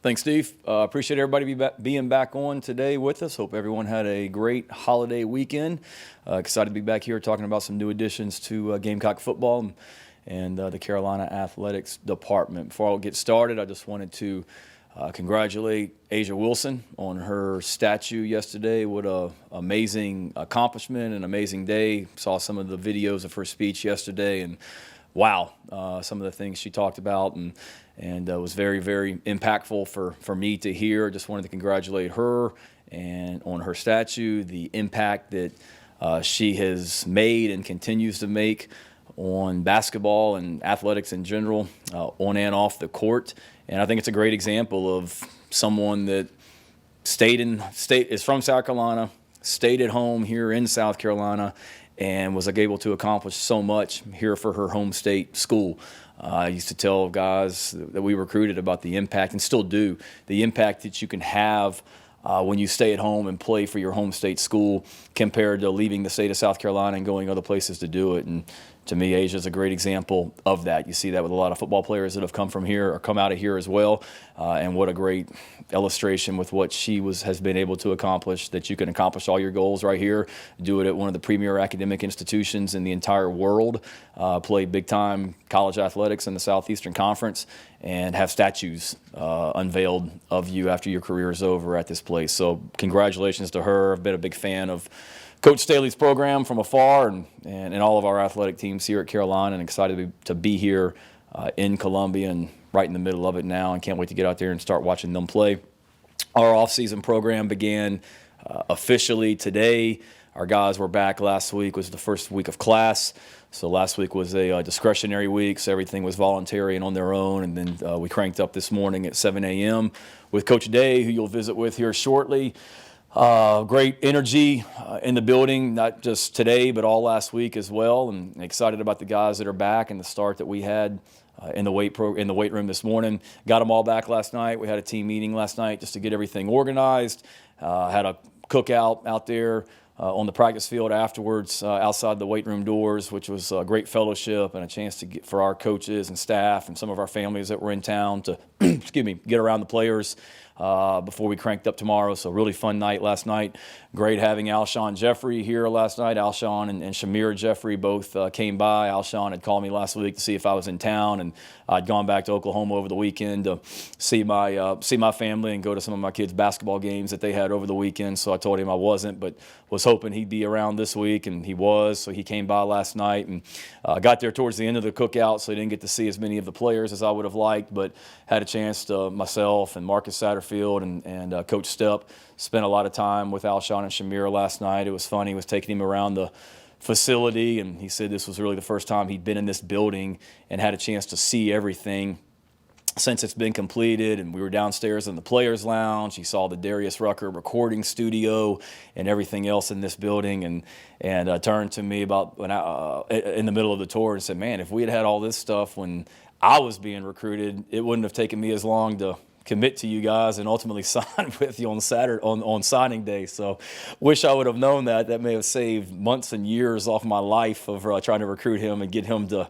Thanks, Steve. Appreciate everybody being back on today with us. Hope everyone had a great holiday weekend. Excited to be back here talking about some new additions to Gamecock football and the Carolina Athletics Department. Before I get started, I just wanted to congratulate A'ja Wilson on her statue yesterday. What an amazing accomplishment, an amazing day. Saw some of the videos of her speech yesterday, and wow, some of the things she talked about and was very, very impactful for me to hear. Just wanted to congratulate her and on her statue, the impact that she has made and continues to make on basketball and athletics in general, on and off the court. And I think it's a great example of someone that is from South Carolina, stayed at home here in South Carolina, and was able to accomplish so much here for her home state school. I used to tell guys that we recruited about the impact, and still do, the impact that you can have when you stay at home and play for your home state school compared to leaving the state of South Carolina and going other places to do it. And to me, A'ja is a great example of that. You see that with a lot of football players that have come from here or come out of here as well. And what a great illustration with what she has been able to accomplish, that you can accomplish all your goals right here, do it at one of the premier academic institutions in the entire world, play big-time college athletics in the Southeastern Conference, and have statues unveiled of you after your career is over at this place. So congratulations to her. I've been a big fan of Coach Staley's program from afar and all of our athletic teams here at Carolina, and excited to be here in Columbia and right in the middle of it now, and can't wait to get out there and start watching them play. Our off-season program began officially today. Our guys were back last week, was the first week of class. So last week was a discretionary week, so everything was voluntary and on their own. And then we cranked up this morning at 7 a.m. with Coach Day, who you'll visit with here shortly. Great energy in the building, not just today, but all last week as well. And excited about the guys that are back and the start that we had in the weight room this morning. Got them all back last night. We had a team meeting last night just to get everything organized. Had a cookout out there on the practice field afterwards, outside the weight room doors, which was a great fellowship and a chance for our coaches and staff and some of our families that were in town to get around the players before we cranked up tomorrow. So really fun night last night. Great having Alshon Jeffrey here last night. Alshon and Shamir Jeffrey both came by. Alshon had called me last week to see if I was in town, and I'd gone back to Oklahoma over the weekend to see my family and go to some of my kids' basketball games that they had over the weekend. So I told him I wasn't, but was hoping he'd be around this week, and he was. So he came by last night and got there towards the end of the cookout, so he didn't get to see as many of the players as I would have liked, but had a chance to, myself and Marcus Satterfield and Coach Stepp, spent a lot of time with Alshon and Shamir last night. It was fun. He was taking him around the facility, and he said this was really the first time he'd been in this building and had a chance to see everything since it's been completed. And we were downstairs in the Players Lounge. He saw the Darius Rucker recording studio and everything else in this building, and turned to me about in the middle of the tour and said, "Man, if we had all this stuff when I was being recruited, it wouldn't have taken me as long to commit to you guys and ultimately sign with you on Saturday on signing day." So wish I would have known that. That may have saved months and years off my life of trying to recruit him and get him to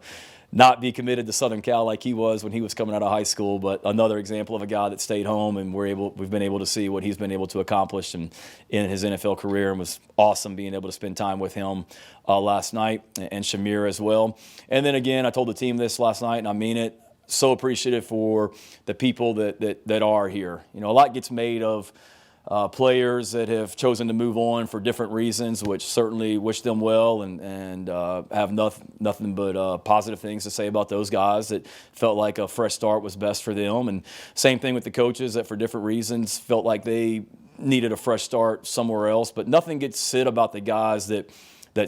not be committed to Southern Cal like he was when he was coming out of high school. But another example of a guy that stayed home, and we've been able to see what he's been able to accomplish in his NFL career, and was awesome being able to spend time with him last night, and Shamir as well. And then again, I told the team this last night, and I mean it, so appreciative for the people that are here. You know, a lot gets made of players that have chosen to move on for different reasons, which certainly wish them well and have nothing but positive things to say about those guys that felt like a fresh start was best for them. And same thing with the coaches that for different reasons felt like they needed a fresh start somewhere else. But nothing gets said about the guys that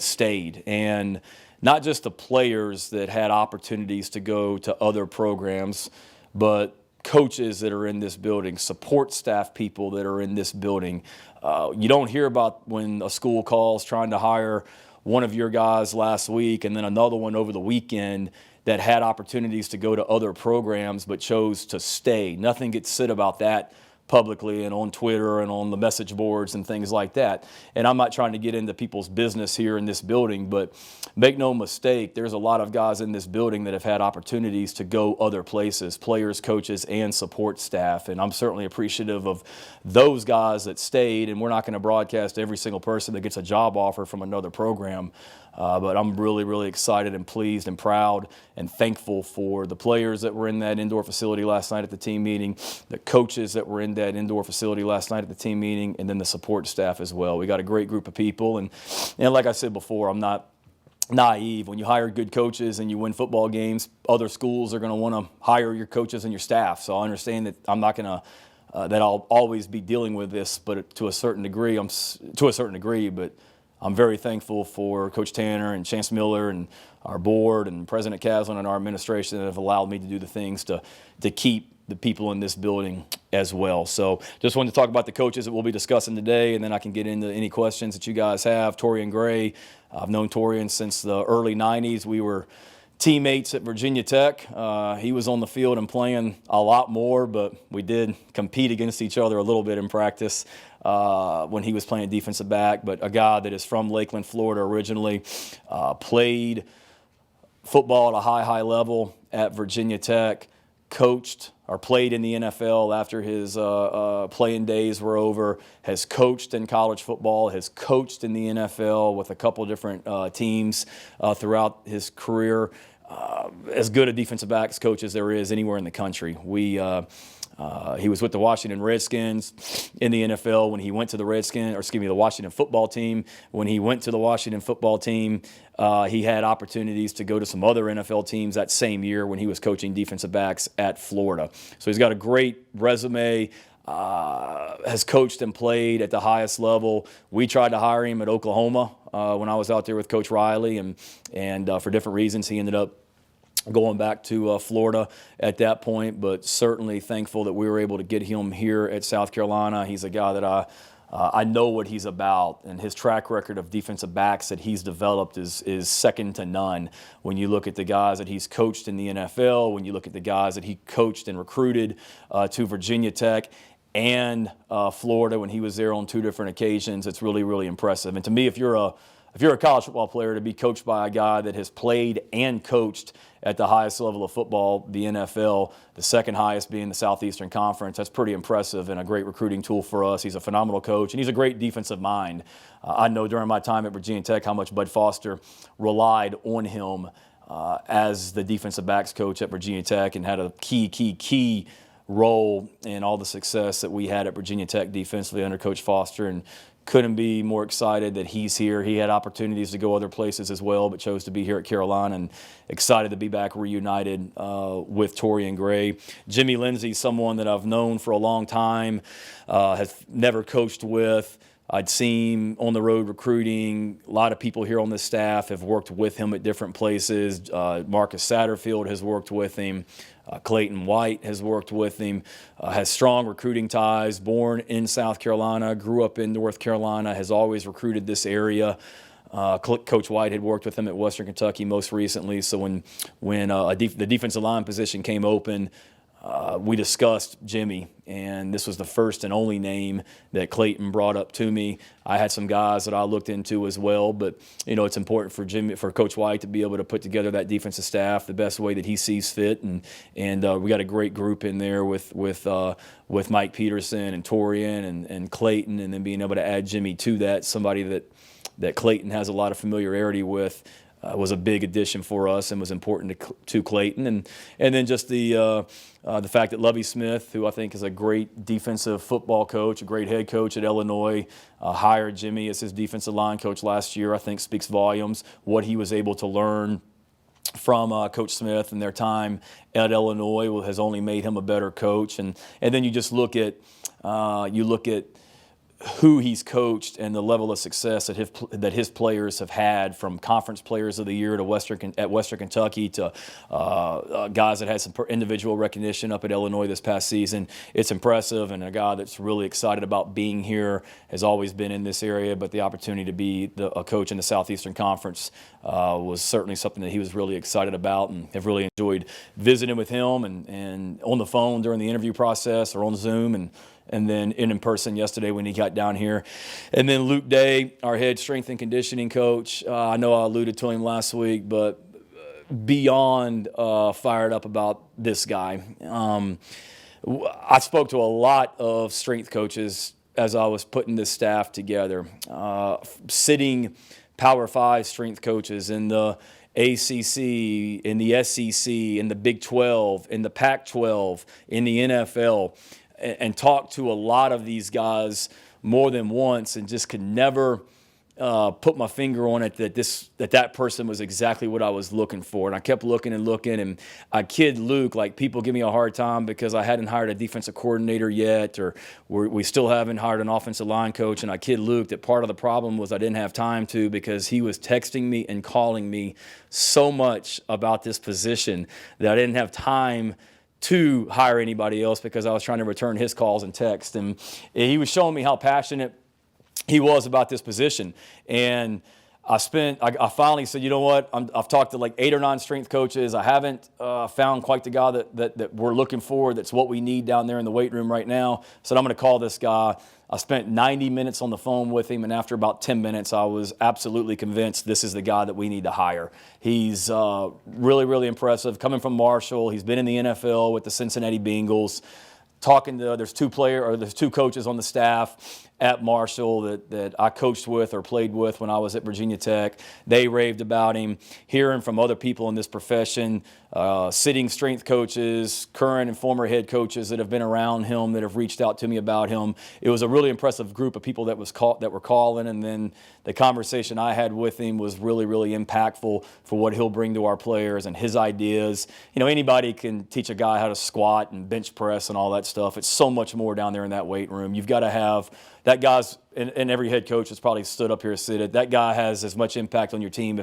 stayed, and not just the players that had opportunities to go to other programs, but coaches that are in this building, support staff people that are in this building. You don't hear about when a school calls trying to hire one of your guys last week and then another one over the weekend that had opportunities to go to other programs but chose to stay. Nothing gets said about that publicly and on Twitter and on the message boards and things like that. And I'm not trying to get into people's business here in this building, but make no mistake, there's a lot of guys in this building that have had opportunities to go other places, players, coaches, and support staff. And I'm certainly appreciative of those guys that stayed. And we're not going to broadcast every single person that gets a job offer from another program. But I'm really, really excited and pleased and proud and thankful for the players that were in that indoor facility last night at the team meeting, the coaches that were in that indoor facility last night at the team meeting, and then the support staff as well. We got a great group of people. And like I said before, I'm not naive. When you hire good coaches and you win football games, other schools are going to want to hire your coaches and your staff. So I understand that I'm not going to that I'll always be dealing with this, but to a certain degree, but I'm very thankful for Coach Tanner and Chance Miller and our board and President Caslin and our administration that have allowed me to do the things to keep the people in this building as well. So just wanted to talk about the coaches that we'll be discussing today, and then I can get into any questions that you guys have. Torian Gray, I've known Torian since the early 90s. We were teammates at Virginia Tech. He was on the field and playing a lot more, but we did compete against each other a little bit in practice when he was playing defensive back. But a guy that is from Lakeland, Florida originally, played football at a high level at Virginia Tech, coached or played in the NFL after his playing days were over, has coached in college football, has coached in the NFL with a couple different teams throughout his career. As good a defensive backs coach as there is anywhere in the country. He was with the Washington Redskins in the NFL when he went to the the Washington football team. When he went to the Washington football team, he had opportunities to go to some other NFL teams that same year when he was coaching defensive backs at Florida. So he's got a great resume. Has coached and played at the highest level. We tried to hire him at Oklahoma when I was out there with Coach Riley, and for different reasons he ended up going back to Florida at that point, but certainly thankful that we were able to get him here at South Carolina. He's a guy that I know what he's about, and his track record of defensive backs that he's developed is second to none. When you look at the guys that he's coached in the NFL, when you look at the guys that he coached and recruited to Virginia Tech and Florida when he was there on two different occasions, it's really, really impressive. And to me, if you're a college football player, to be coached by a guy that has played and coached at the highest level of football, the NFL, the second highest being the Southeastern Conference, that's pretty impressive and a great recruiting tool for us. He's a phenomenal coach, and he's a great defensive mind. I know during my time at Virginia Tech how much Bud Foster relied on him as the defensive backs coach at Virginia Tech, and had a key role in all the success that we had at Virginia Tech defensively under Coach Foster, and couldn't be more excited that he's here. He had opportunities to go other places as well, but chose to be here at Carolina, and excited to be back reunited with Torian Gray. Jimmy Lindsey, someone that I've known for a long time, has never coached with. I'd seen him on the road recruiting. A lot of people here on this staff have worked with him at different places. Marcus Satterfield has worked with him. Clayton White has worked with him, has strong recruiting ties, born in South Carolina, grew up in North Carolina, has always recruited this area. Coach White had worked with him at Western Kentucky most recently. So when the defensive line position came open, we discussed Jimmy, and this was the first and only name that Clayton brought up to me. I had some guys that I looked into as well, but it's important for Coach White to be able to put together that defensive staff the best way that he sees fit, and we got a great group in there with Mike Peterson and Torian and Clayton, and then being able to add Jimmy to that, somebody that Clayton has a lot of familiarity with. Was a big addition for us and was important to Clayton, and then just the fact that Lovie Smith, who I think is a great defensive football coach, a great head coach at Illinois, hired Jimmy as his defensive line coach last year, I think speaks volumes. What he was able to learn from Coach Smith and their time at Illinois has only made him a better coach, and then you just look at who he's coached and the level of success that his players have had, from Conference Players of the Year at Western Kentucky to guys that had some individual recognition up at Illinois this past season. It's impressive, and a guy that's really excited about being here, has always been in this area, but the opportunity to be a coach in the Southeastern Conference was certainly something that he was really excited about, and have really enjoyed visiting with him and on the phone during the interview process or on Zoom, and then in person yesterday when he got down here. And then Luke Day, our head strength and conditioning coach. I know I alluded to him last week, but beyond fired up about this guy. I spoke to a lot of strength coaches as I was putting this staff together, sitting Power 5 strength coaches in the ACC, in the SEC, in the Big 12, in the Pac-12, in the NFL, and talked to a lot of these guys more than once and just could never put my finger on it that person was exactly what I was looking for. And I kept looking, and I kid Luke, like, people give me a hard time because I hadn't hired a defensive coordinator yet, or we still haven't hired an offensive line coach. And I kid Luke that part of the problem was I didn't have time to, because he was texting me and calling me so much about this position that I didn't have time to hire anybody else because I was trying to return his calls and texts. And he was showing me how passionate he was about this position. And I finally said, you know what, I've talked to like 8 or 9 strength coaches. I haven't found quite the guy that we're looking for, that's what we need down there in the weight room right now. So I'm going to call this guy. I spent 90 minutes on the phone with him, and after about 10 minutes, I was absolutely convinced this is the guy that we need to hire. He's really, really impressive. Coming from Marshall, he's been in the NFL with the Cincinnati Bengals. There's 2 coaches on the staff at Marshall that I coached with or played with when I was at Virginia Tech. They raved about him. Hearing from other people in this profession, sitting strength coaches, current and former head coaches that have been around him, that have reached out to me about him. It was a really impressive group of people that were calling, and then the conversation I had with him was really, really impactful for what he'll bring to our players and his ideas. You know, anybody can teach a guy how to squat and bench press and all that stuff. It's so much more down there in that weight room. You've got to have that guy's, and every head coach has probably stood up here and said it, that guy has as much impact on your team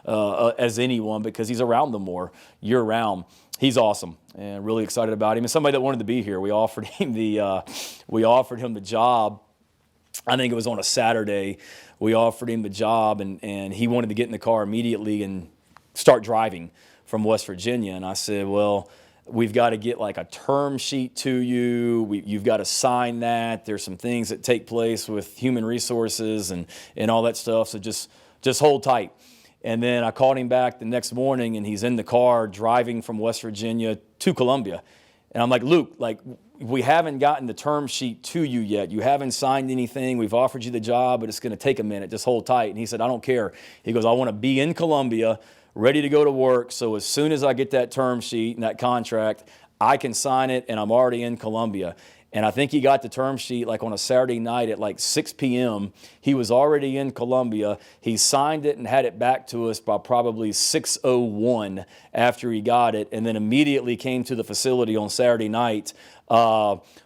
as anyone, because he's around them more year round. He's awesome, and really excited about him. And somebody that wanted to be here. We offered him the job. I think it was on a Saturday. We offered him the job, and he wanted to get in the car immediately and start driving from West Virginia. And I said, well, we've got to get like a term sheet to you. You've got to sign that. There's some things that take place with human resources and all that stuff. So just hold tight. And then I called him back the next morning, and he's in the car driving from West Virginia to Columbia. And I'm like, Luke, like, we haven't gotten the term sheet to you yet. You haven't signed anything. We've offered you the job, but it's going to take a minute. Just hold tight. And he said, I don't care. He goes, I want to be in Columbia, ready to go to work. So as soon as I get that term sheet and that contract, I can sign it, and I'm already in Columbia. And I think he got the term sheet like on a Saturday night at like 6 p.m. He was already in Columbia. He signed it and had it back to us by probably 6:01 after he got it, and then immediately came to the facility on Saturday night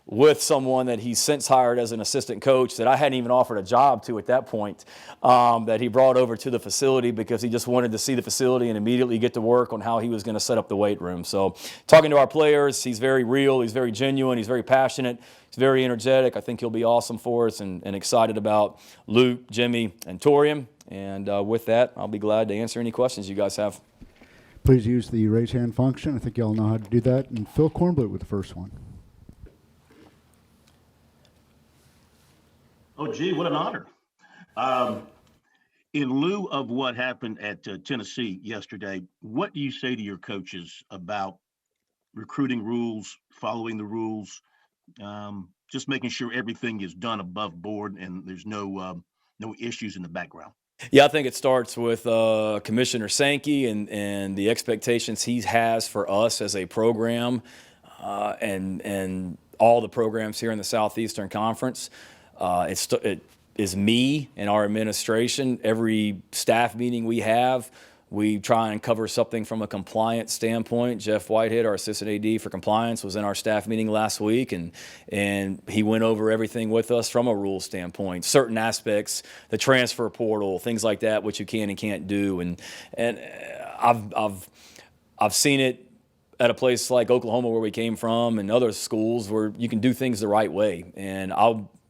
with someone that he's since hired as an assistant coach that I hadn't even offered a job to at that point, that he brought over to the facility because he just wanted to see the facility and immediately get to work on how he was going to set up the weight room. So talking to our players, he's very real, he's very genuine, he's very passionate, he's very energetic. I think he'll be awesome for us, and excited about Luke, Jimmy, and Torium. And with that, I'll be glad to answer any questions you guys have. Please use the raise hand function. I think you all know how to do that. And Phil Kornblut with the first one. Oh, gee, what an honor. In lieu of what happened at Tennessee yesterday, what do you say to your coaches about recruiting rules, following the rules, just making sure everything is done above board and there's no issues in the background? Yeah, I think it starts with Commissioner Sankey and the expectations he has for us as a program, and all the programs here in the Southeastern Conference. It is me and our administration. Every staff meeting we have, we try and cover something from a compliance standpoint. Jeff Whitehead, our assistant AD for compliance, was in our staff meeting last week, and he went over everything with us from a rule standpoint, certain aspects, the transfer portal, things like that, what you can and can't do. And I've seen it at a place like Oklahoma where we came from, and other schools where you can do things the right way. And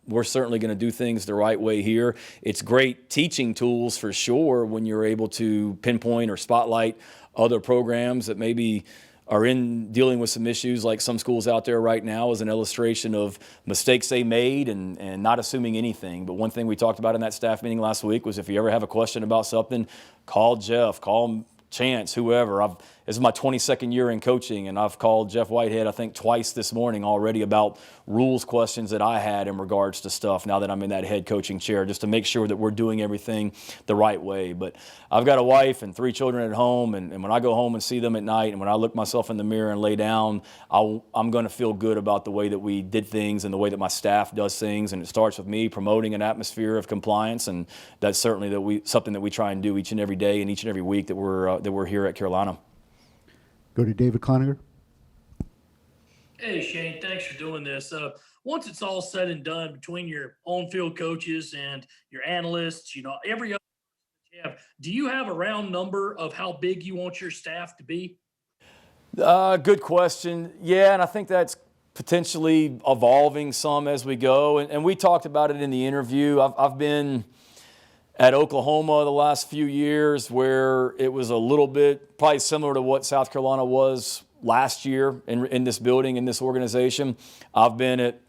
we're certainly going to do things the right way here. It's great teaching tools for sure when you're able to pinpoint or spotlight other programs that maybe are in dealing with some issues like some schools out there right now is an illustration of mistakes they made and not assuming anything. But one thing we talked about in that staff meeting last week was if you ever have a question about something, call Jeff, call Chance, whoever. This is my 22nd year in coaching, and I've called Jeff Whitehead, I think, twice this morning already about rules questions that I had in regards to stuff now that I'm in that head coaching chair, just to make sure that we're doing everything the right way. But I've got a wife and 3 children at home, and when I go home and see them at night, and when I look myself in the mirror and lay down, I'm going to feel good about the way that we did things and the way that my staff does things. And it starts with me promoting an atmosphere of compliance, and that's certainly something that we try and do each and every day and each and every week that we're here at Carolina. Go to David Cloninger. Hey, Shane, thanks for doing this. Once it's all said and done between your on-field coaches and your analysts, every other you have, do you have a round number of how big you want your staff to be? Good question. Yeah, and I think that's potentially evolving some as we go. And we talked about it in the interview. I've been at Oklahoma the last few years where it was a little bit probably similar to what South Carolina was last year in this building, in this organization. I've been at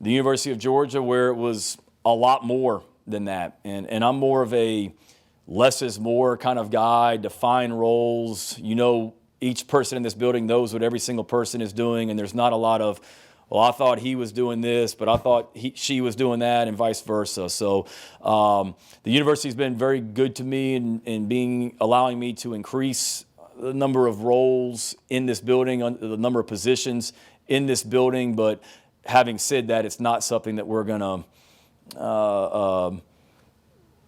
the University of Georgia where it was a lot more than that. And I'm more of a less is more kind of guy, define roles. Each person in this building knows what every single person is doing, and there's not a lot of, well, I thought he was doing this, but I thought she was doing that, and vice versa. So the university's been very good to me in allowing me to increase the number of roles in this building, the number of positions in this building. But having said that, it's not something that we're going to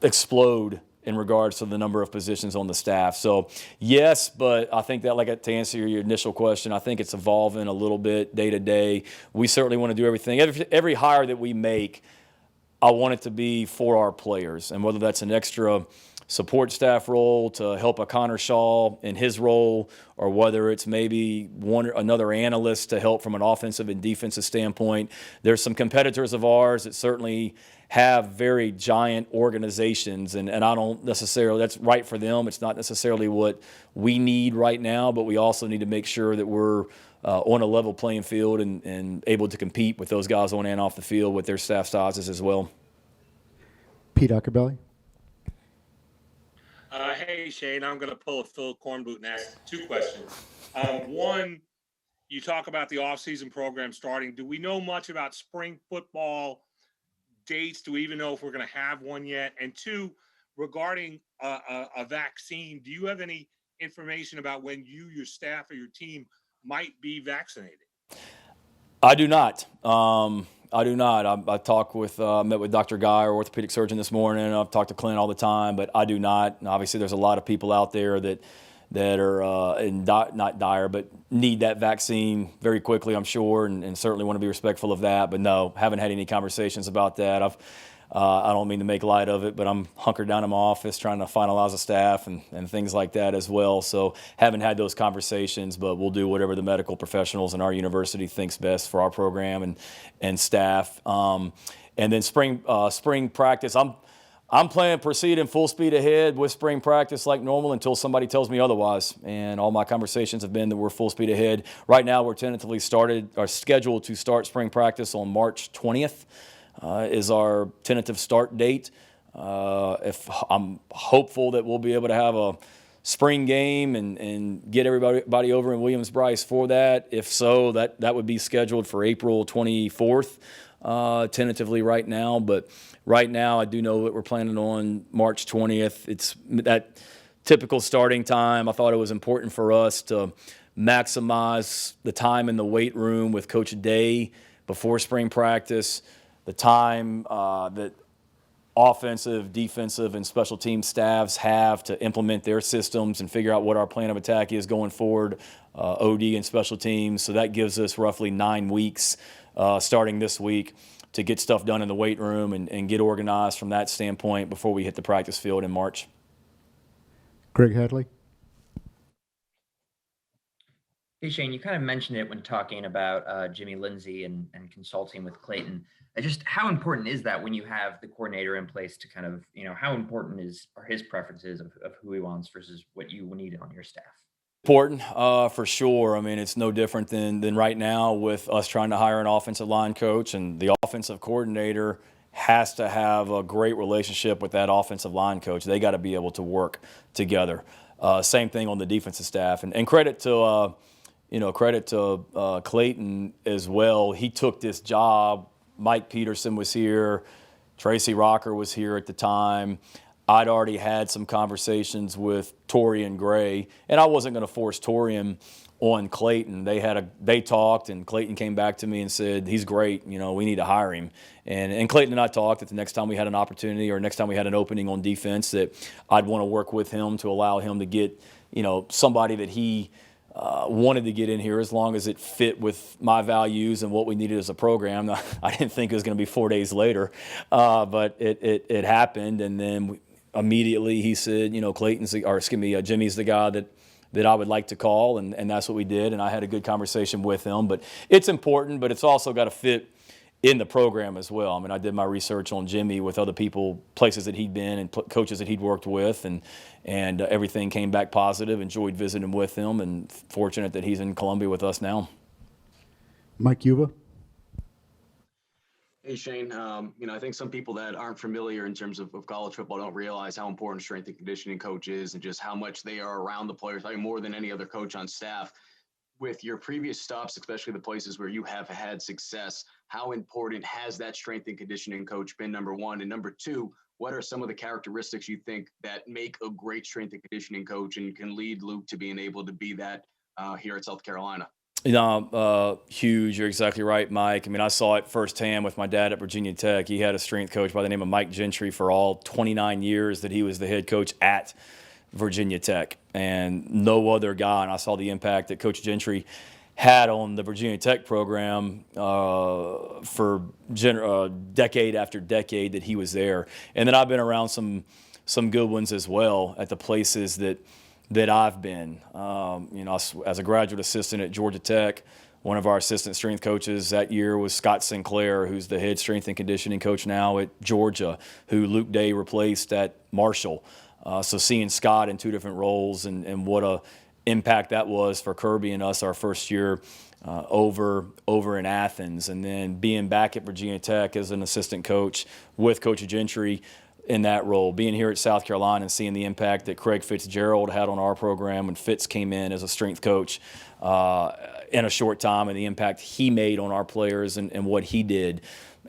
explode in regards to the number of positions on the staff. So yes, but I think that, to answer your initial question, I think it's evolving a little bit day to day. We certainly want to do everything. Every hire that we make, I want it to be for our players. And whether that's an extra support staff role to help a Connor Shaw in his role, or whether it's maybe another analyst to help from an offensive and defensive standpoint. There's some competitors of ours that certainly have very giant organizations, and I don't necessarily, that's right for them. It's not necessarily what we need right now, but we also need to make sure that we're on a level playing field and able to compete with those guys on and off the field with their staff sizes as well. Pete Ackerbelly. Hey, Shane, I'm going to pull a Phil Kornboot and ask 2 questions. One, you talk about the offseason program starting. Do we know much about spring football dates? Do we even know if we're going to have one yet? And 2, regarding a vaccine, do you have any information about when you, your staff, or your team might be vaccinated? I do not. I do not. I met with Dr. Guy, our orthopedic surgeon, this morning. I've talked to Clint all the time, but I do not. And obviously, there's a lot of people out there that are not dire, but need that vaccine very quickly, I'm sure, and certainly want to be respectful of that. But no, haven't had any conversations about that. I don't mean to make light of it, but I'm hunkered down in my office trying to finalize a staff and things like that as well. So haven't had those conversations, but we'll do whatever the medical professionals in our university thinks best for our program and staff. And then spring practice, I'm planning to proceed in full speed ahead with spring practice like normal until somebody tells me otherwise. And all my conversations have been that we're full speed ahead. Right now, we're tentatively scheduled to start spring practice on March 20th. Is our tentative start date. If I'm hopeful that we'll be able to have a spring game and get everybody over in Williams-Brice for that. If so, that would be scheduled for April 24th, tentatively right now. But right now, I do know that we're planning on March 20th. It's that typical starting time. I thought it was important for us to maximize the time in the weight room with Coach Day before spring practice. The time that offensive, defensive, and special team staffs have to implement their systems and figure out what our plan of attack is going forward, OD and special teams. So that gives us roughly 9 weeks starting this week to get stuff done in the weight room and get organized from that standpoint before we hit the practice field in March. Greg Hadley. Hey, Shane, you kind of mentioned it when talking about Jimmy Lindsey and consulting with Clayton. Just how important is that when you have the coordinator in place to kind of, how important are his preferences of who he wants versus what you need on your staff? important, for sure. I mean, it's no different than right now with us trying to hire an offensive line coach, and the offensive coordinator has to have a great relationship with that offensive line coach. They got to be able to work together. Same thing on the defensive staff, and credit to Clayton as well. He took this job. Mike Peterson was here. Tracy Rocker was here at the time. I'd already had some conversations with Torian Gray, and I wasn't going to force Torian on Clayton. They talked, and Clayton came back to me and said, he's great, we need to hire him. And Clayton and I talked that the next time we had an opportunity or next time we had an opening on defense that I'd want to work with him to allow him to get, somebody that he wanted to get in here as long as it fit with my values and what we needed as a program. I didn't think it was going to be 4 days later, but it happened. And then immediately he said, Jimmy's the guy that I would like to call, and that's what we did. And I had a good conversation with him. But it's important, but it's also got to fit in the program as well. I mean, I did my research on Jimmy with other people, places that he'd been and coaches that he'd worked with, and everything came back positive. Enjoyed visiting with him, and fortunate that he's in Columbia with us now. Mike Yuba. Hey, Shane. I think some people that aren't familiar in terms of college football don't realize how important strength and conditioning coach is and just how much they are around the players, probably more than any other coach on staff. With your previous stops, especially the places where you have had success, how important has that strength and conditioning coach been, number one? And number two, what are some of the characteristics you think that make a great strength and conditioning coach and can lead Luke to being able to be that here at South Carolina? Huge. You're exactly right, Mike. I mean, I saw it firsthand with my dad at Virginia Tech. He had a strength coach by the name of Mike Gentry for all 29 years that he was the head coach at Virginia Tech, and no other guy. And I saw the impact that Coach Gentry had on the Virginia Tech program for decade after decade that he was there. And then I've been around some good ones as well at the places that I've been. As a graduate assistant at Georgia Tech, one of our assistant strength coaches that year was Scott Sinclair, who's the head strength and conditioning coach now at Georgia, who Luke Day replaced at Marshall. So seeing Scott in two different roles and what a impact that was for Kirby and us our first year over in Athens, and then being back at Virginia Tech as an assistant coach with Coach Gentry in that role, being here at South Carolina and seeing the impact that Craig Fitzgerald had on our program when Fitz came in as a strength coach in a short time, and the impact he made on our players and what he did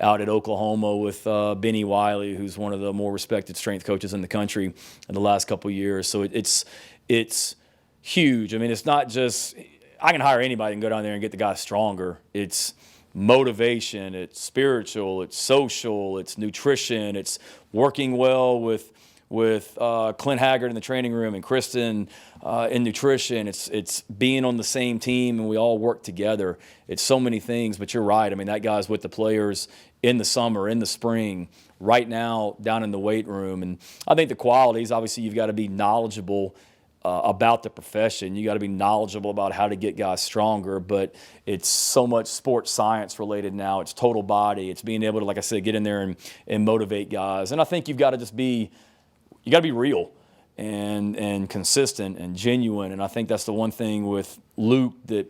out at Oklahoma with Benny Wiley, who's one of the more respected strength coaches in the country in the last couple of years. So it's huge. I mean, it's not just I can hire anybody and go down there and get the guy stronger. It's motivation, it's spiritual, it's social, it's nutrition, it's working well with Clint Haggard in the training room and Kristen in nutrition. It's being on the same team and we all work together. It's so many things, but you're right. I mean, that guy's with the players in the summer, in the spring, right now down in the weight room. And I think the qualities, obviously you've got to be knowledgeable about the profession. You got to be knowledgeable about how to get guys stronger, but it's so much sports science related now. It's total body. It's being able to, like I said, get in there and motivate guys. And I think you've got to just be real and consistent and genuine. And I think that's the one thing with Luke that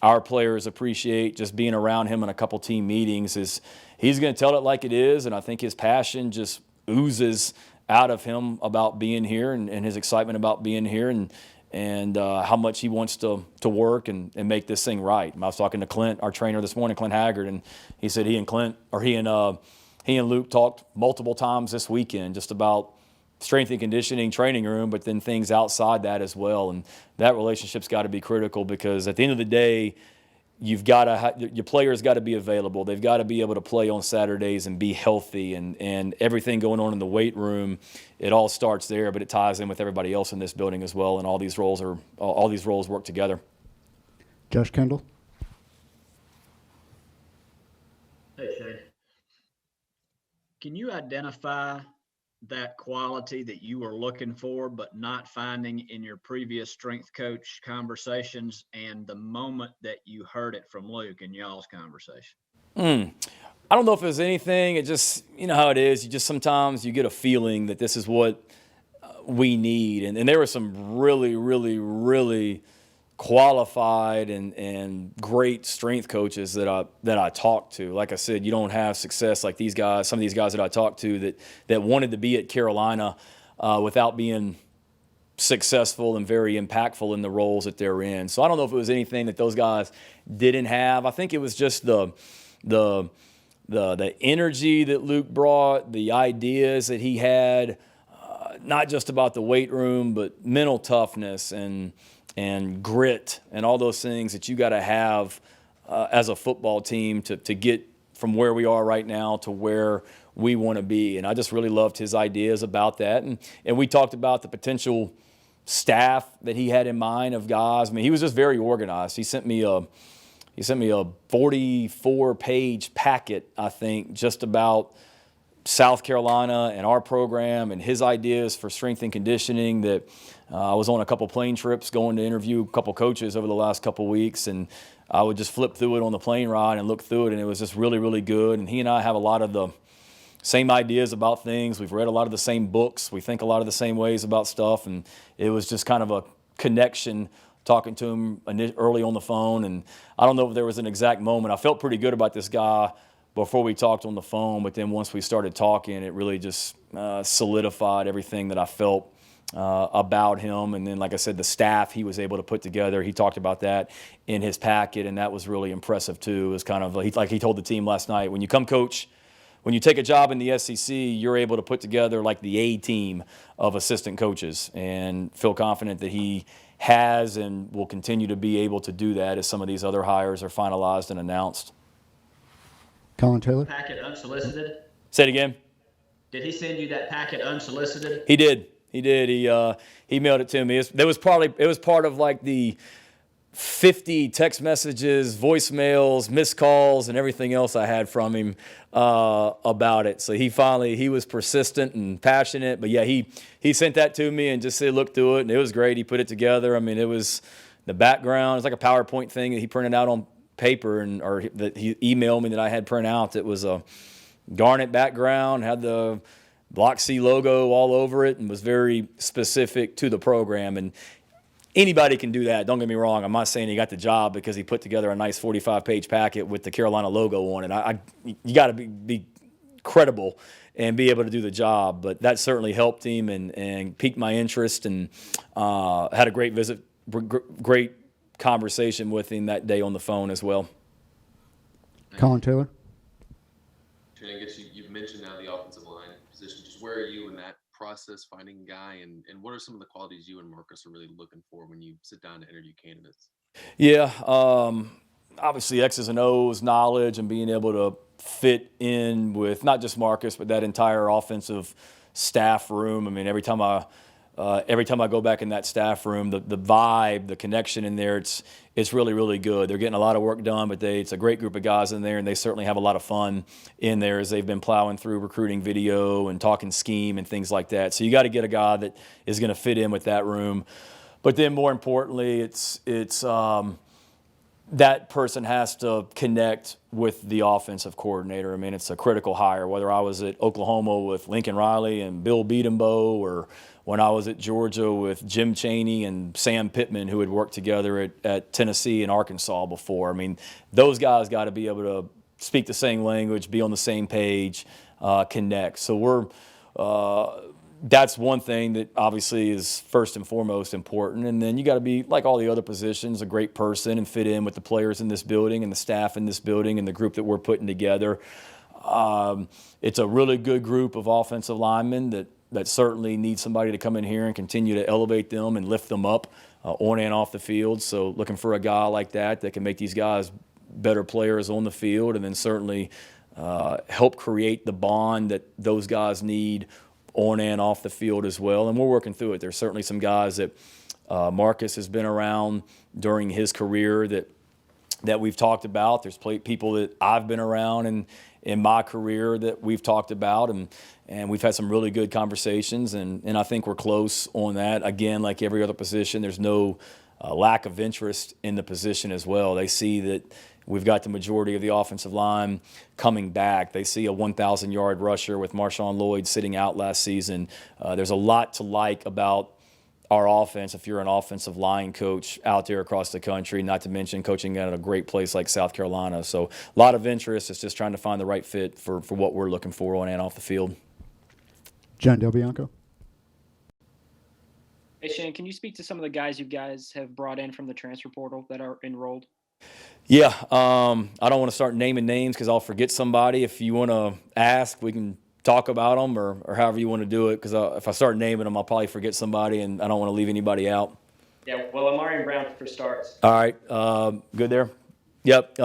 our players appreciate, just being around him in a couple team meetings, is he's going to tell it like it is. And I think his passion just oozes out of him about being here and his excitement about being here and how much he wants to work and make this thing right. I was talking to Clint, our trainer this morning, Clint Haggard, and he said he and Luke talked multiple times this weekend just about strength and conditioning training room, but then things outside that as well. And that relationship's got to be critical, because at the end of the day, you've got to your players got to be available. They've got to be able to play on Saturdays and be healthy, and everything going on in the weight room. It all starts there, but it ties in with everybody else in this building as well. And all these roles work together. Josh Kendall. Hey, Shane. Can you identify that quality that you were looking for but not finding in your previous strength coach conversations, and the moment that you heard it from Luke in y'all's conversation? I don't know if there's anything. It just, you know how it is. You just sometimes you get a feeling that this is what we need. And there were some really, really, really qualified and great strength coaches that I talked to. Like I said, you don't have success like these guys. Some of these guys that I talked to that wanted to be at Carolina without being successful and very impactful in the roles that they're in. So I don't know if it was anything that those guys didn't have. I think it was just the energy that Luke brought, the ideas that he had, not just about the weight room, but mental toughness and grit and all those things that you got to have as a football team to get from where we are right now to where we want to be. And I just really loved his ideas about that. And we talked about the potential staff that he had in mind of guys. I mean, he was just very organized. He sent me a 44-page packet, I think, just about South Carolina and our program and his ideas for strength and conditioning. That I was on a couple plane trips going to interview a couple coaches over the last couple weeks, and I would just flip through it on the plane ride and look through it, and it was just really, really good. And he and I have a lot of the same ideas about things. We've read a lot of the same books. We think a lot of the same ways about stuff, and it was just kind of a connection talking to him early on the phone. And I don't know if there was an exact moment. I felt pretty good about this guy before we talked on the phone, but then once we started talking, it really just solidified everything that I felt about him. And then, like I said, the staff he was able to put together, he talked about that in his packet, and that was really impressive too. It was kind of like he told the team last night, when you come coach, when you take a job in the SEC, you're able to put together like the A team of assistant coaches, and feel confident that he has and will continue to be able to do that as some of these other hires are finalized and announced. Colin Taylor? Packet unsolicited? Say it again. Did he send you that packet unsolicited? He did. He mailed it to me. It was part of like the 50 text messages, voicemails, missed calls, and everything else I had from him about it. So he was persistent and passionate. But yeah, he sent that to me and just said, look through it, and it was great. He put it together. I mean, it was the background. It's like a PowerPoint thing that he printed out on paper, or that he emailed me that I had print out. It was a garnet background, had the Block C logo all over it, and was very specific to the program. And anybody can do that. Don't get me wrong. I'm not saying he got the job because he put together a nice 45-page packet with the Carolina logo on it. You got to be credible and be able to do the job. But that certainly helped him and piqued my interest, and had a great visit, great conversation with him that day on the phone as well. Colin Taylor? I guess you've mentioned now the offensive line position. Just where are you in that process, finding a guy, and what are some of the qualities you and Marcus are really looking for when you sit down to interview candidates? Yeah, obviously X's and O's, knowledge, and being able to fit in with not just Marcus, but that entire offensive staff room. I mean, every time I go back in that staff room, the vibe, the connection in there, it's really, really good. They're getting a lot of work done, but it's a great group of guys in there, and they certainly have a lot of fun in there as they've been plowing through recruiting video and talking scheme and things like that. So you got to get a guy that is going to fit in with that room. But then more importantly, it's that person has to connect with the offensive coordinator. I mean, it's a critical hire, whether I was at Oklahoma with Lincoln Riley and Bill Beatenbow, or when I was at Georgia with Jim Chaney and Sam Pittman, who had worked together at Tennessee and Arkansas before. I mean, those guys got to be able to speak the same language, be on the same page, connect. So that's one thing that obviously is first and foremost important. And then you got to be, like all the other positions, a great person and fit in with the players in this building and the staff in this building and the group that we're putting together. It's a really good group of offensive linemen that certainly need somebody to come in here and continue to elevate them and lift them up on and off the field. So looking for a guy like that can make these guys better players on the field, and then certainly help create the bond that those guys need on and off the field as well. And we're working through it. There's certainly some guys that Marcus has been around during his career that we've talked about. There's people that I've been around in my career that we've talked about, and we've had some really good conversations, and I think we're close on that. Again, like every other position, there's no lack of interest in the position as well. They see that we've got the majority of the offensive line coming back. They see a 1,000-yard rusher with Marshawn Lloyd sitting out last season. There's a lot to like about our offense if you're an offensive line coach out there across the country, not to mention coaching at a great place like South Carolina. So a lot of interest. It's just trying to find the right fit for what we're looking for on and off the field. John Del Bianco. Hey, Shane, can you speak to some of the guys you guys have brought in from the transfer portal that are enrolled? Yeah, I don't want to start naming names because I'll forget somebody. If you want to ask, we can talk about them or however you want to do it, because if I start naming them, I'll probably forget somebody, and I don't want to leave anybody out. Yeah, well, Amarian Brown for starts. All right, good there. Yep,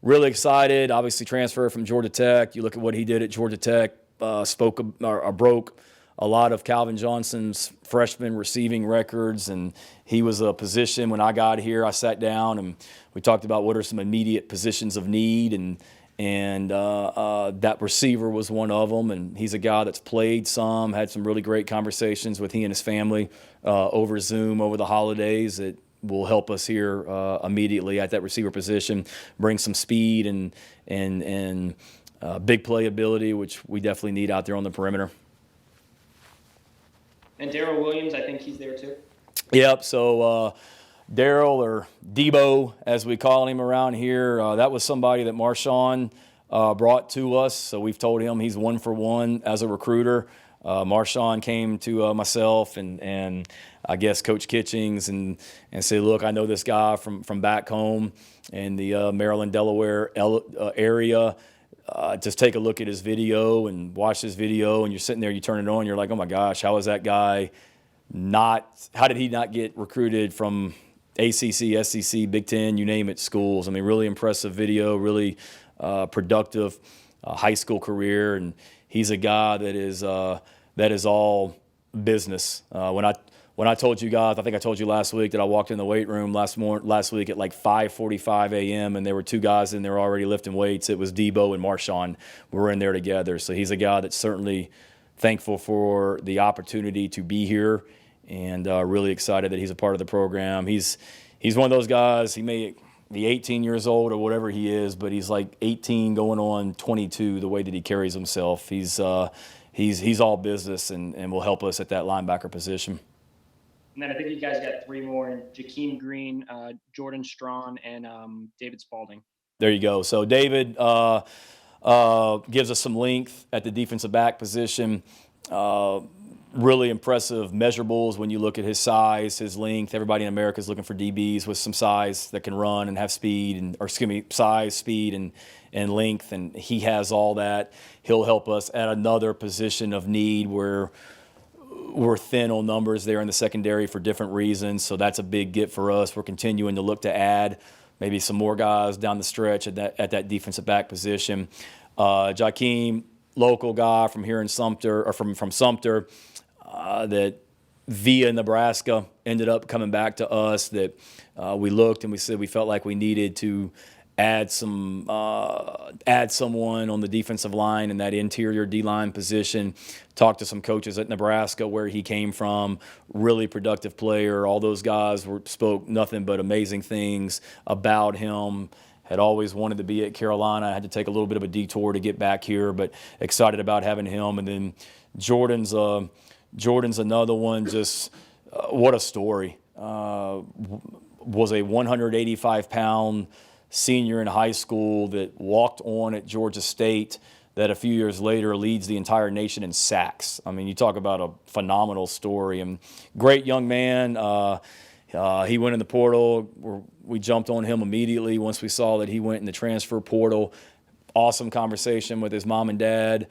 really excited. Obviously, transfer from Georgia Tech. You look at what he did at Georgia Tech. Broke a lot of Calvin Johnson's freshman receiving records, and he was a position when I got here. I sat down and we talked about what are some immediate positions of need, and that receiver was one of them. And he's a guy that's played some, had some really great conversations with he and his family over Zoom over the holidays that will help us here immediately at that receiver position, bring some speed and big playability, which we definitely need out there on the perimeter. And Daryl Williams, I think he's there too. Yep. So Daryl, or Debo, as we call him around here, that was somebody that Marshawn brought to us. So we've told him he's 1 for 1 as a recruiter. Marshawn came to myself and I guess Coach Kitchings and said, look, I know this guy from back home in the Maryland, Delaware area. Just take a look at his video and watch his video, and you're sitting there, you turn it on, you're like, oh my gosh, how is that guy how did he not get recruited from ACC, SEC, Big Ten, you name it, schools? I mean, really impressive video, really productive high school career, and he's a guy that is all business. When I told you guys, I think I told you last week that I walked in the weight room last week at like 5:45 a.m. and there were 2 guys in there already lifting weights. It was Debo and Marshawn. We were in there together. So he's a guy that's certainly thankful for the opportunity to be here, and really excited that he's a part of the program. He's one of those guys. He may be 18 years old or whatever he is, but he's like 18 going on 22. The way that he carries himself, he's all business and will help us at that linebacker position. And then I think you guys got 3 more: Jakeem Green, Jordan Strawn, and David Spalding. There you go. So David gives us some length at the defensive back position. Really impressive measurables when you look at his size, his length. Everybody in America is looking for DBs with some size that can run and have speed, size, speed, and length. And he has all that. He'll help us at another position of need where we're thin on numbers there in the secondary for different reasons. So that's a big get for us. We're continuing to look to add maybe some more guys down the stretch at that defensive back position. Jakeem, local guy from here in Sumter, or from Sumter, that via Nebraska ended up coming back to us, that we looked and we said we felt like we needed to add someone on the defensive line in that interior D-line position. Talked to some coaches at Nebraska where he came from. Really productive player. All those guys spoke nothing but amazing things about him. Had always wanted to be at Carolina. I had to take a little bit of a detour to get back here, but excited about having him. And then Jordan's another one. Just what a story. Was a 185-pound senior in high school that walked on at Georgia State, that a few years later leads the entire nation in sacks. I mean, you talk about a phenomenal story. And great young man. He went in the portal. We jumped on him immediately once we saw that he went in the transfer portal. Awesome conversation with his mom and dad.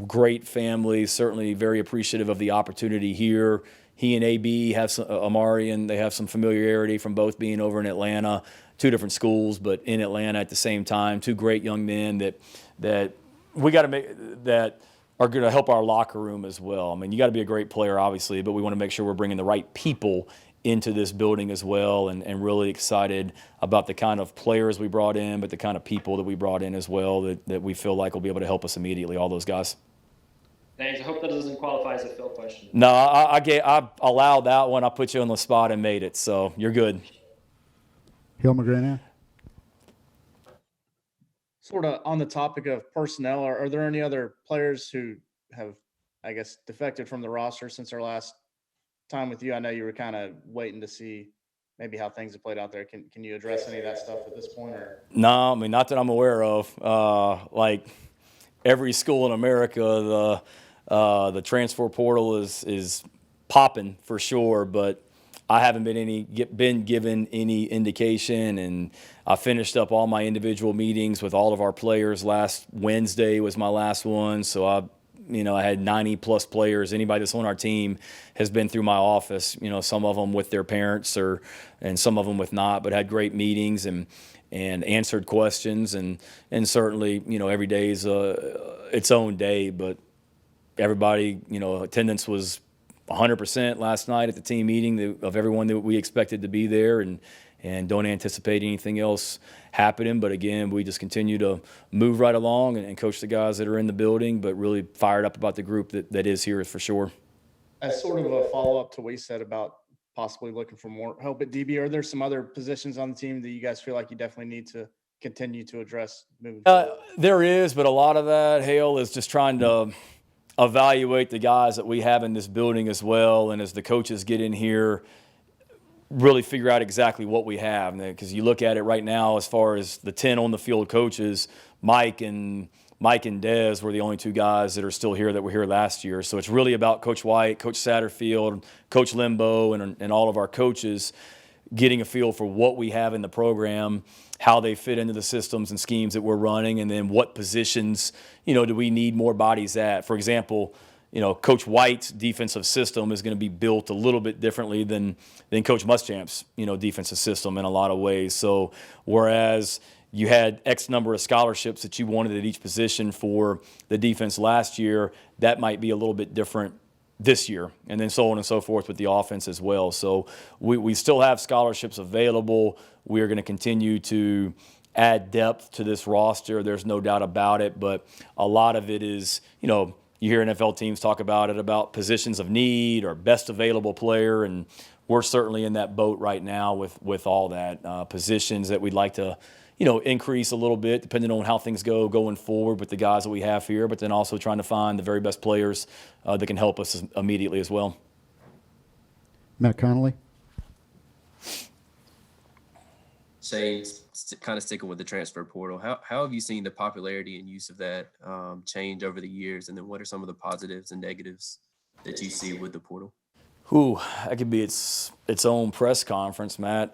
Great family. Certainly very appreciative of the opportunity here. He and AB have some, Amari, and they have some familiarity from both being over in Atlanta. 2 different schools, but in Atlanta at the same time. 2 great young men that we got to make, that are going to help our locker room as well. I mean, you got to be a great player, obviously, but we want to make sure we're bringing the right people into this building as well, and really excited about the kind of players we brought in, but the kind of people that we brought in as well that we feel like will be able to help us immediately, all those guys. Thanks. I hope that doesn't qualify as a Phil question. No, I allowed that one. I put you on the spot and made it, so you're good. Hill McGranahan. Sort of on the topic of personnel, are there any other players who have, I guess, defected from the roster since our last time with you, I know you were kind of waiting to see maybe how things have played out there. Can you address any of that stuff at this point? Or No, I mean, not that I'm aware of. Like every school in America, the transfer portal is popping for sure, but I haven't been given any indication. And I finished up all my individual meetings with all of our players. Last Wednesday was my last one, so I had 90 plus players. Anybody that's on our team has been through my office. Some of them with their parents, and some of them with not, but had great meetings and answered questions. And certainly, every day is its own day. But everybody, attendance was 100% last night at the team meeting of everyone that we expected to be there, and don't anticipate anything else happening. But again, we just continue to move right along and coach the guys that are in the building, but really fired up about the group that is here for sure. as sort of a follow-up to what you said about possibly looking for more help at DB, are there some other positions on the team that you guys feel like you definitely need to continue to address moving forward? There is, but a lot of that, Hale, is just trying to evaluate the guys that we have in this building as well, and as the coaches get in here, really figure out exactly what we have. Because you look at it right now, as far as the 10 on the field coaches, Mike and Dez were the only two guys that are still here that were here last year. So it's really about Coach White, Coach Satterfield, Coach Limbo, and all of our coaches getting a feel for what we have in the program, how they fit into the systems and schemes that we're running, and then what positions, do we need more bodies at. For example, Coach White's defensive system is going to be built a little bit differently than Coach Muschamp's, defensive system in a lot of ways. So whereas you had X number of scholarships that you wanted at each position for the defense last year, that might be a little bit different this year, and then so on and so forth with the offense as well. So we still have scholarships available. We are going to continue to add depth to this roster. There's no doubt about it, but a lot of it is, you hear NFL teams talk about it, about positions of need or best available player, and we're certainly in that boat right now with all that. Positions that we'd like to increase a little bit depending on how things go going forward with the guys that we have here, but then also trying to find the very best players that can help us immediately as well. Matt Connolly. Shane, kind of sticking with the transfer portal, how have you seen the popularity and use of that change over the years? And then what are some of the positives and negatives that you see with the portal? Ooh, that could be its own press conference, Matt.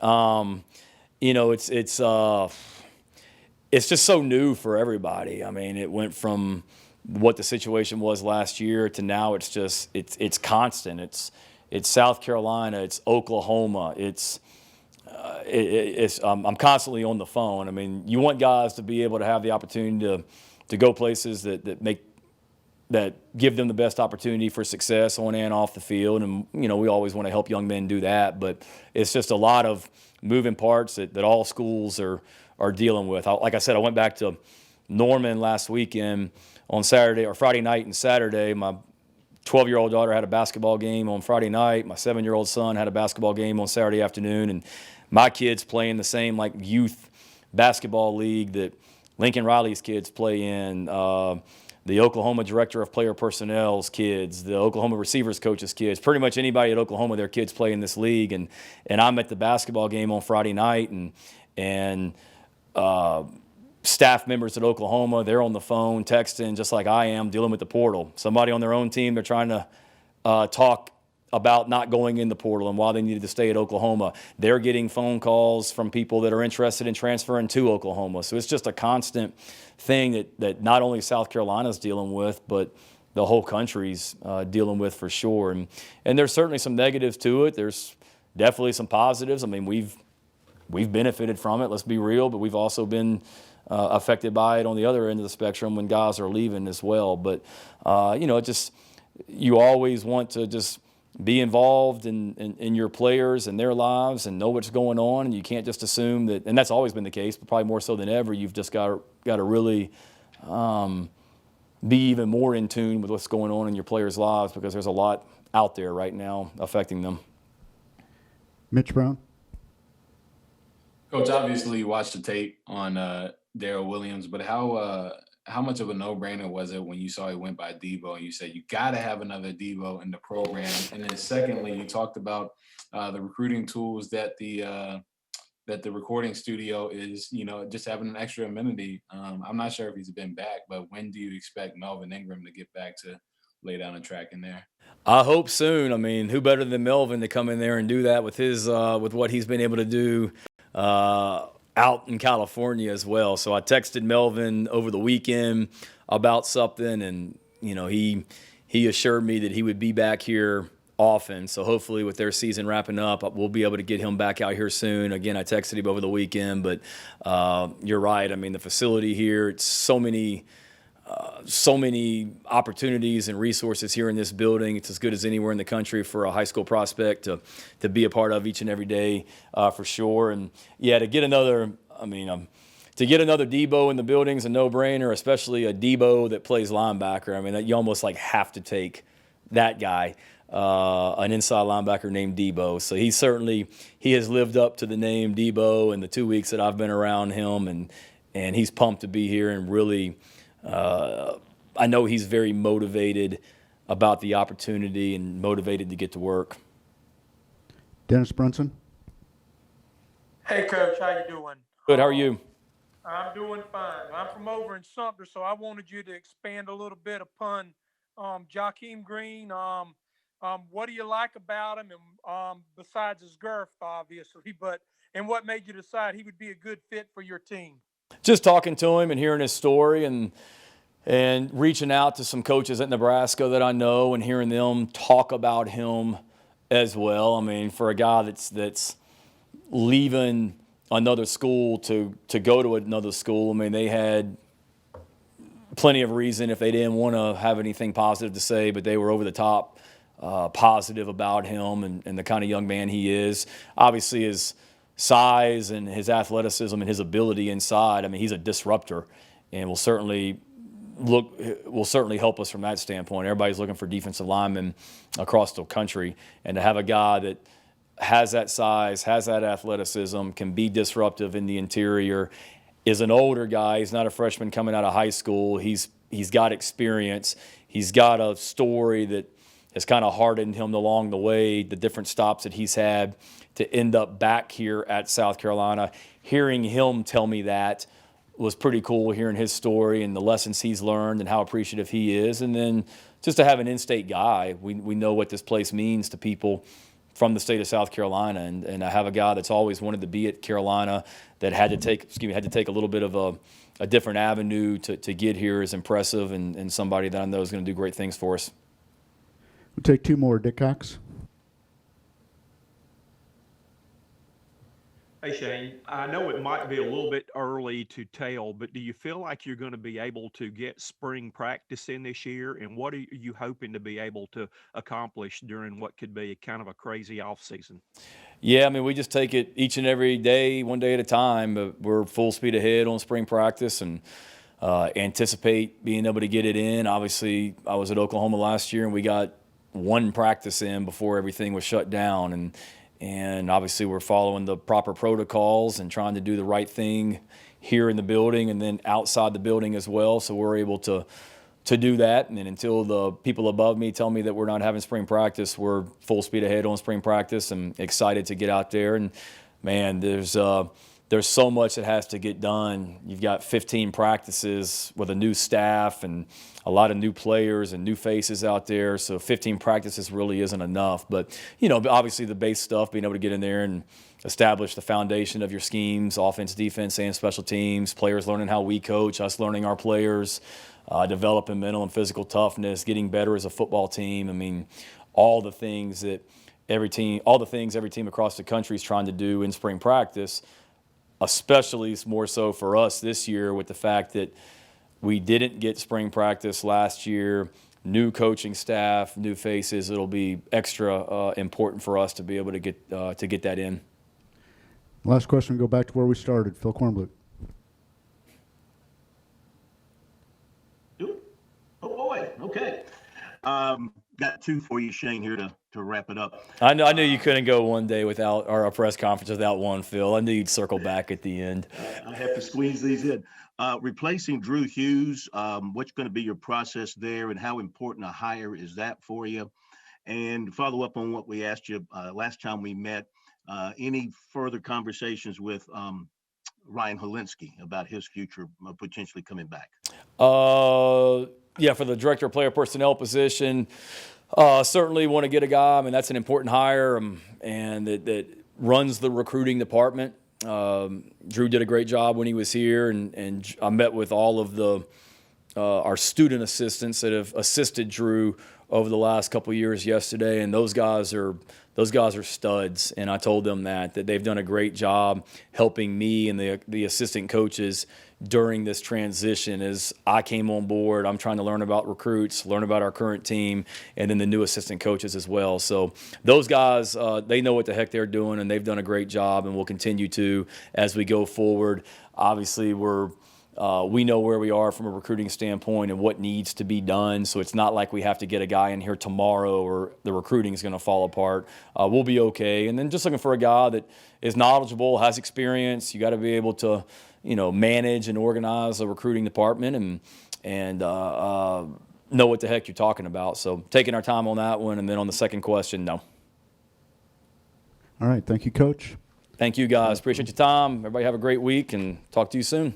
It's just so new for everybody. I mean, it went from what the situation was last year to now it's constant. It's South Carolina, it's Oklahoma, I'm constantly on the phone. I mean, you want guys to be able to have the opportunity to go places that give them the best opportunity for success on and off the field. And, we always want to help young men do that, but it's just a lot of moving parts that all schools are dealing with. Like I said, I went back to Norman last weekend on Saturday or Friday night and Saturday. My 12-year-old daughter had a basketball game on Friday night. My 7-year-old son had a basketball game on Saturday afternoon. And my kids play in the same youth basketball league that Lincoln Riley's kids play in. The Oklahoma Director of Player Personnel's kids, the Oklahoma Receivers Coach's kids, pretty much anybody at Oklahoma, their kids play in this league. And I'm at the basketball game on Friday night, and staff members at Oklahoma, they're on the phone texting just like I am, dealing with the portal. Somebody on their own team, they're trying to talk about not going in the portal and why they needed to stay at Oklahoma. They're getting phone calls from people that are interested in transferring to Oklahoma. So it's just a constant thing that not only South Carolina's dealing with, but the whole country's dealing with for sure. And there's certainly some negatives to it. There's definitely some positives. I mean, we've benefited from it, let's be real, but we've also been affected by it on the other end of the spectrum when guys are leaving as well. But, you always want to just be involved in your players and their lives and know what's going on, and you can't just assume that, and that's always been the case, but probably more so than ever, you've just got to really be even more in tune with what's going on in your players' lives, because there's a lot out there right now affecting them. Mitch Brown. Coach, obviously you watched the tape on Darrell Williams, but how how much of a no-brainer was it when you saw he went by Debo and you said you got to have another Debo in the program? And then secondly, you talked about the recruiting tools that the recording studio is, just having an extra amenity. I'm not sure if he's been back, but when do you expect Melvin Ingram to get back to lay down a track in there? I hope soon. I mean, who better than Melvin to come in there and do that with his with what he's been able to do out in California as well. So I texted Melvin over the weekend about something, and he assured me that he would be back here often. So hopefully with their season wrapping up, we'll be able to get him back out here soon. Again, I texted him over the weekend, but you're right. I mean, the facility here, it's so many opportunities and resources here in this building. It's as good as anywhere in the country for a high school prospect to be a part of each and every day, for sure. And yeah, to get another Debo in the building is a no-brainer, especially a Debo that plays linebacker. I mean, you almost have to take that guy, an inside linebacker named Debo. So he has lived up to the name Debo in the 2 weeks that I've been around him, and he's pumped to be here, and really, I know he's very motivated about the opportunity and motivated to get to work. Dennis Brunson. Hey, Coach, how you doing? Good. How are you? I'm doing fine. I'm from over in Sumter, so I wanted you to expand a little bit upon Jakeem Green. What do you like about him, and besides his girth, obviously, and what made you decide he would be a good fit for your team? Just talking to him and hearing his story, and reaching out to some coaches at Nebraska that I know and hearing them talk about him as well. I mean, for a guy that's leaving another school to go to another school, I mean, they had plenty of reason if they didn't want to have anything positive to say, but they were over the top positive about him and the kind of young man he is. Obviously, his size and his athleticism and his ability inside, I mean, he's a disruptor and will certainly help us from that standpoint. Everybody's looking for defensive linemen across the country, and to have a guy that has that size, has that athleticism, can be disruptive in the interior, is an older guy. He's not a freshman coming out of high school. He's got experience. He's got a story that has kind of hardened him along the way, the different stops that he's had to end up back here at South Carolina. Hearing him tell me that was pretty cool, hearing his story and the lessons he's learned and how appreciative he is. And then just to have an in-state guy, we know what this place means to people from the state of South Carolina. And I have a guy that's always wanted to be at Carolina that had to take a little bit of a different avenue to get here is impressive, and somebody that I know is going to do great things for us. We'll take two more. Dick Cox. Hey, Shane, I know it might be a little bit early to tell, but do you feel like you're going to be able to get spring practice in this year? And what are you hoping to be able to accomplish during what could be kind of a crazy off season? Yeah, I mean, we just take it each and every day, one day at a time. But we're full speed ahead on spring practice and anticipate being able to get it in. Obviously, I was at Oklahoma last year, and we got one practice in before everything was shut down. And obviously we're following the proper protocols and trying to do the right thing here in the building and then outside the building as well. So we're able to do that. And then until the people above me tell me that we're not having spring practice, we're full speed ahead on spring practice and excited to get out there. And man, there's so much that has to get done. You've got 15 practices with a new staff and a lot of new players and new faces out there. So 15 practices really isn't enough. But, obviously the base stuff, being able to get in there and establish the foundation of your schemes, offense, defense, and special teams, players learning how we coach, us learning our players, developing mental and physical toughness, getting better as a football team. I mean, all the things every team across the country is trying to do in spring practice, especially more so for us this year with the fact that we didn't get spring practice last year, new coaching staff, new faces. It'll be extra important for us to be able to get that in. Last question, go back to where we started. Phil Kornblut. Oh, boy. Okay. got two for you, Shane, here to wrap it up. I knew you couldn't go one day without, or a press conference without one, Phil. I knew you'd circle back at the end. I have to squeeze these in. Replacing Drew Hughes, what's going to be your process there, and how important a hire is that for you? And follow up on what we asked you last time we met. Any further conversations with Ryan Holinsky about his future potentially coming back? Yeah, for the director of player personnel position, certainly want to get a guy. I mean, that's an important hire, and that runs the recruiting department. Drew did a great job when he was here, and I met with all of our student assistants that have assisted Drew over the last couple of years yesterday, and those guys are studs. And I told them that they've done a great job helping me and the assistant coaches during this transition. As I came on board, I'm trying to learn about recruits, learn about our current team, and then the new assistant coaches as well. So those guys, they know what the heck they're doing, and they've done a great job, and will continue to as we go forward. Obviously, we know where we are from a recruiting standpoint and what needs to be done. So it's not like we have to get a guy in here tomorrow or the recruiting is going to fall apart. We'll be okay. And then just looking for a guy that is knowledgeable, has experience. You got to be able to, manage and organize a recruiting department and know what the heck you're talking about. So taking our time on that one. And then on the second question, no. All right. Thank you, Coach. Thank you, guys. Appreciate your time. Everybody have a great week, and talk to you soon.